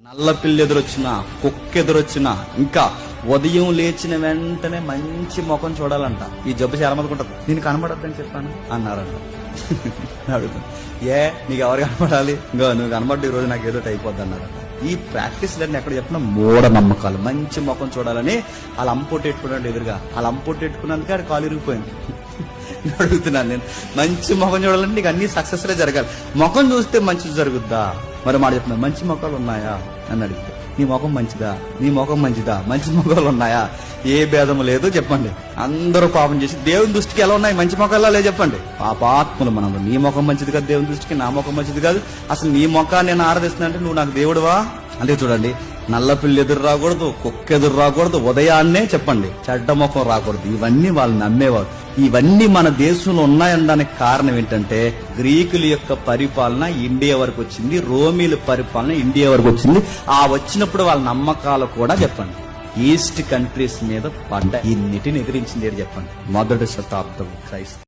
నల్ల పిల్లి ఎదురొచ్చినా, కుక్క ఎదురొచ్చినా, ఇంకా ఉదయం లేచిన వెంటనే మంచి ముఖం చూడాలంట. ఈ జబ్బు చాలా మందికి ఉంటుంది. నేను కనబడద్దని చెప్పాను అన్నారంట. అడుగుతాను, నీకు ఎవరు కనపడాలి? ఇంకా నువ్వు కనబడ్డ ఈ రోజు నాకు ఏదో అయిపోద్ది అన్నారంట. ఈ ప్రాక్టీస్ లన్నీ ఎక్కడ చెప్పినా మూఢ నమ్మకాలు. మంచి ముఖం చూడాలని వాళ్ళు అంపోటెట్టుకున్నాడు ఎదురుగా. వాళ్ళు అంపోటెట్టుకున్నందుకే ఆడు కాలు ఇరిగిపోయింది. అడుగుతున్నాను నేను, మంచి ముఖం చూడాలంటే నీకు అన్ని సక్సెస్ లే జరగాలి. ముఖం చూస్తే మంచిది జరుగుద్దా? మరి మాట చెప్తున్నా, మంచి ముఖాలు ఉన్నాయా అని అడిగితే, నీ ముఖం మంచిదా, నీ ముఖం మంచిదా, మంచి ముఖాలు ఉన్నాయా? ఏ భేదము లేదు చెప్పండి. అందరూ పాపం చేసి దేవుని దృష్టికి ఎలా ఉన్నాయి? మంచి ముఖాల్లో లేదు చెప్పండి. పాపాత్ములు మనం. నీ ముఖం మంచిది కాదు దేవుని దృష్టికి, నా ముఖం మంచిది కాదు. అసలు నీ ముఖాన్ని నేను ఆరాధిస్తున్నా అంటే నువ్వు నాకు దేవుడువా? అంటే చూడండి, నల్ల పిల్లి ఎదురు రాకూడదు, కుక్క ఎదురు రాకూడదు, ఉదయాన్నే చెప్పండి చెడ్డ ముఖం రాకూడదు. ఇవన్నీ వాళ్ళు నమ్మేవారు. ఇవన్నీ మన దేశంలో ఉన్నాయనడానికి కారణం ఏంటంటే, గ్రీకుల యొక్క పరిపాలన ఇండియా వరకు వచ్చింది, రోమీల పరిపాలన ఇండియా వరకు వచ్చింది. ఆ వచ్చినప్పుడు వాళ్ళ నమ్మకాలు కూడా చెప్పండి ఈస్ట్ కంట్రీస్ మీద పడ్డ. ఇన్నిటిని ఎదిరించింది చెప్పండి మొదటి శతాబ్దం క్రైస్తవం.